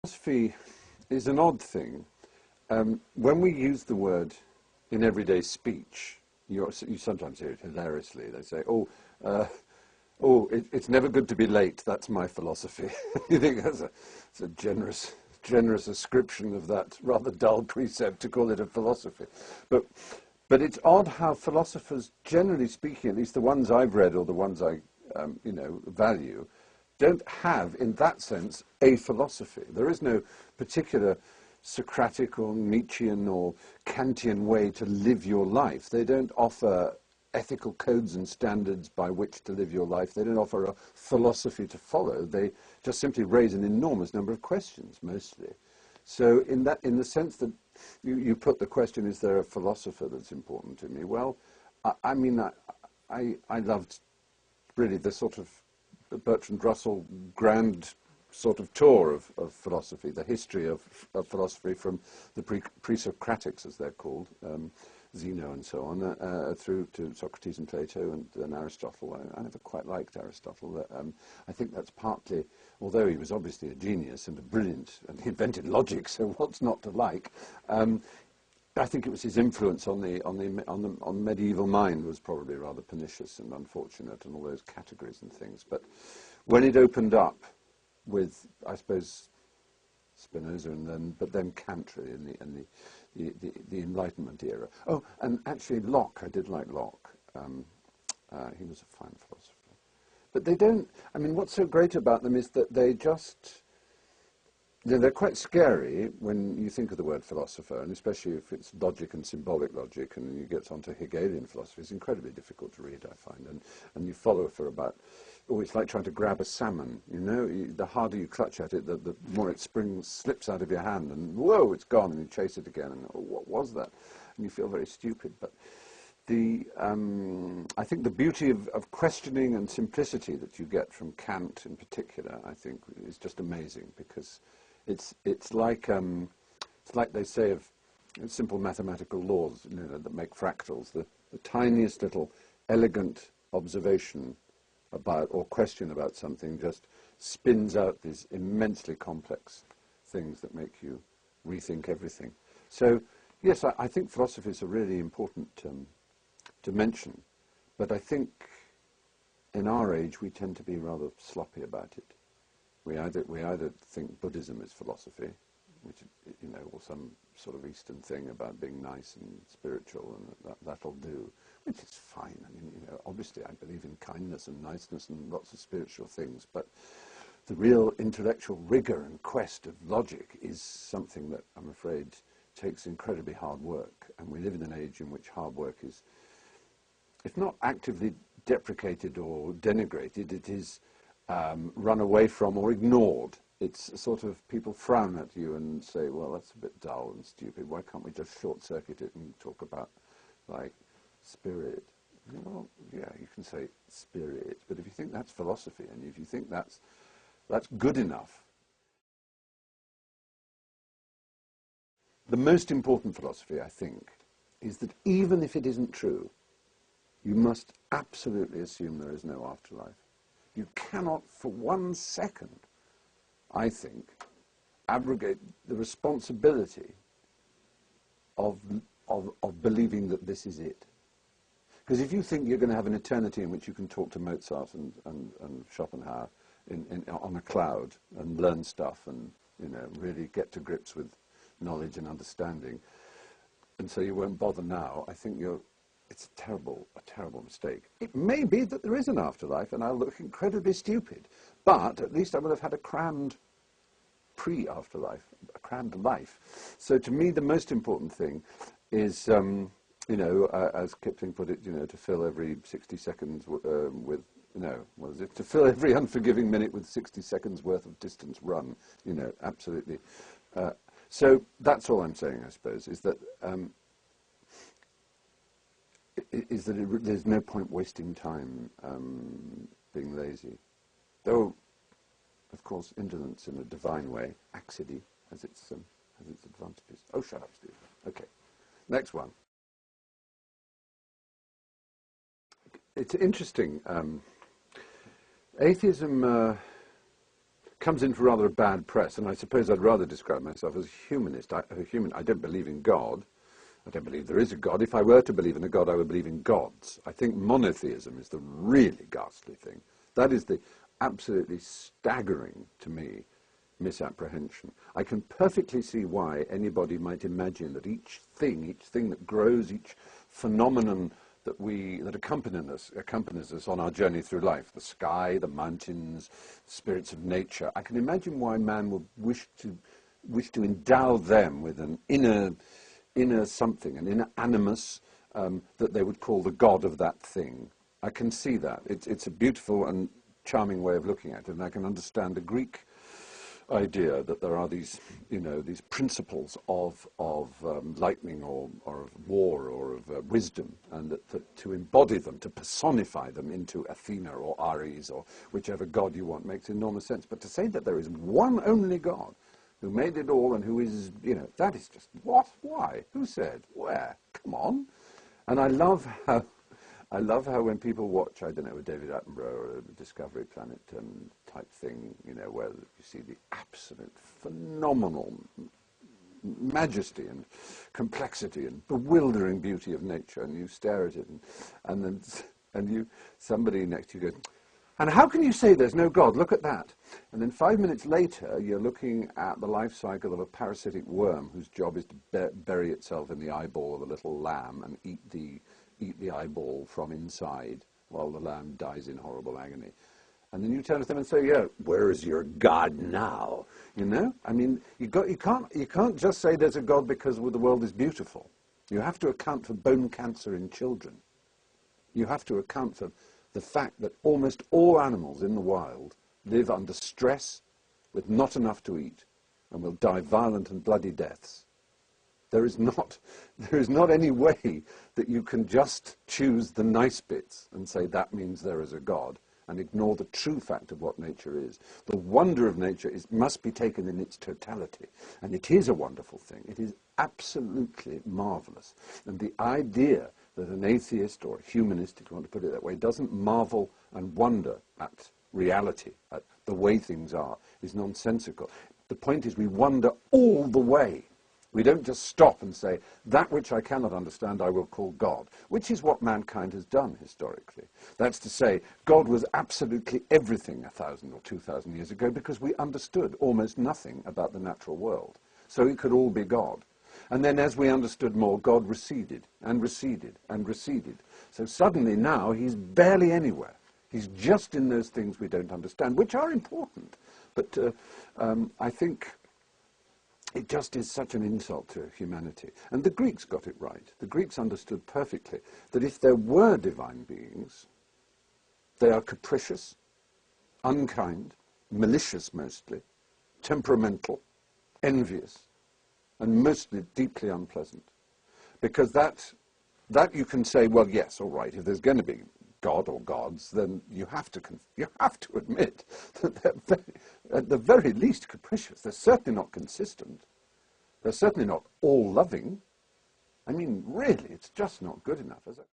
Philosophy is an odd thing. When we use the word in everyday speech, you sometimes hear it hilariously. They say, it's never good to be late. That's my philosophy." You think that's a generous ascription of that rather dull precept to call it a philosophy. But it's odd how philosophers, generally speaking, at least the ones I've read or the ones I value, don't have, in that sense, a philosophy. There is no particular Socratic or Nietzschean or Kantian way to live your life. They don't offer ethical codes and standards by which to live your life. They don't offer a philosophy to follow. They just simply raise an enormous number of questions, mostly. So in the sense that you put the question, is there a philosopher that's important to me? Well, I loved really the sort of Bertrand Russell grand sort of tour of philosophy, the history of philosophy from the pre-Socratics, as they're called, Zeno and so on, through to Socrates and Plato and Aristotle. I never quite liked Aristotle. I think that's partly, although he was obviously a genius and a brilliant, and he invented logic, so what's not to like? I think it was his influence on the medieval mind was probably rather pernicious and unfortunate, and all those categories and things. But when it opened up with, I suppose, Spinoza but then Kant really in the Enlightenment era. Oh, and actually Locke, I did like Locke. He was a fine philosopher. But they don't. I mean, what's so great about them is that they just. They're quite scary when you think of the word philosopher, and especially if it's logic and symbolic logic, and you get onto Hegelian philosophy. It's incredibly difficult to read, I find, and you follow for about. Oh, it's like trying to grab a salmon. You know, the harder you clutch at it, the more it slips out of your hand, and whoa, it's gone, and you chase it again, and oh, what was that? And you feel very stupid. But I think the beauty of questioning and simplicity that you get from Kant, in particular, I think, is just amazing, because it's like they say of simple mathematical laws, that make fractals. The tiniest little elegant observation about or question about something just spins out these immensely complex things that make you rethink everything. So yes, I think philosophy is a really important to mention, but I think in our age we tend to be rather sloppy about it. We either think Buddhism is philosophy, which or some sort of Eastern thing about being nice and spiritual, and that'll do, which is fine. I mean, obviously I believe in kindness and niceness and lots of spiritual things, but the real intellectual rigor and quest of logic is something that I'm afraid takes incredibly hard work, and we live in an age in which hard work is, if not actively deprecated or denigrated, it is run away from or ignored. It's sort of, people frown at you and say, well, that's a bit dull and stupid. Why can't we just short-circuit it and talk about, like, spirit? Well, yeah, you can say spirit, but if you think that's philosophy, and if you think that's good enough, the most important philosophy, I think, is that even if it isn't true, you must absolutely assume there is no afterlife. You cannot for 1 second, I think, abrogate the responsibility of believing that this is it. Because if you think you're going to have an eternity in which you can talk to Mozart and Schopenhauer on a cloud and learn stuff and really get to grips with knowledge and understanding, and so you won't bother now, I think it's a terrible mistake. It may be that there is an afterlife and I'll look incredibly stupid, but at least I will have had a crammed pre-afterlife, a crammed life. So to me, the most important thing is, as Kipling put it, to fill every 60 seconds to fill every unforgiving minute with 60 seconds worth of distance run, absolutely. So that's all I'm saying, I suppose, is that there's no point wasting time being lazy. Though, of course, indolence in a divine way, axidy, has its advantages. Oh, shut up, Steve. Okay, next one. It's interesting. Atheism comes in for rather a bad press, and I suppose I'd rather describe myself as a humanist. I don't believe in God. I don't believe there is a God. If I were to believe in a God, I would believe in gods. I think monotheism is the really ghastly thing. That is the absolutely staggering, to me, misapprehension. I can perfectly see why anybody might imagine that each thing that grows, each phenomenon that accompanies us on our journey through life, the sky, the mountains, the spirits of nature, I can imagine why man would wish to endow them with an inner something, an inner animus that they would call the God of that thing. I can see that. It's a beautiful and charming way of looking at it, and I can understand the Greek idea that there are these principles of lightning or of war or of wisdom, and that to embody them, to personify them into Athena or Ares or whichever god you want makes enormous sense. But to say that there is one only God who made it all and who is, that is just, what? Why? Who said? Where? Come on. And I love how when people watch, I don't know, a David Attenborough or a Discovery Planet type thing, where you see the absolute phenomenal majesty and complexity and bewildering beauty of nature, and you stare at it, and somebody next to you goes, and how can you say there's no God? Look at that. And then 5 minutes later, you're looking at the life cycle of a parasitic worm whose job is to bury itself in the eyeball of a little lamb and eat the eyeball from inside while the lamb dies in horrible agony. And then you turn to them and say, yeah, where is your God now? I mean, you can't just say there's a God because the world is beautiful. You have to account for bone cancer in children. You have to account for the fact that almost all animals in the wild live under stress with not enough to eat and will die violent and bloody deaths. There is not any way that you can just choose the nice bits and say that means there is a God and ignore the true fact of what nature is. The wonder of nature must be taken in its totality. And it is a wonderful thing. It is absolutely marvelous. And the idea that an atheist or a humanist, if you want to put it that way, doesn't marvel and wonder at reality, at the way things are, is nonsensical. The point is we wonder all the way. We don't just stop and say, that which I cannot understand I will call God, which is what mankind has done historically. That's to say, God was absolutely everything 1,000 or 2,000 years ago because we understood almost nothing about the natural world. So it could all be God. And then as we understood more, God receded and receded and receded. So suddenly now he's barely anywhere. He's just in those things we don't understand, which are important. But I think it just is such an insult to humanity. And the Greeks got it right. The Greeks understood perfectly that if there were divine beings, they are capricious, unkind, malicious mostly, temperamental, envious, and mostly deeply unpleasant. Because that you can say, well, yes, all right, if there's going to be God or gods, then you have to admit that they're at the very least capricious. They're certainly not consistent. They're certainly not all-loving. I mean, really, it's just not good enough, is it?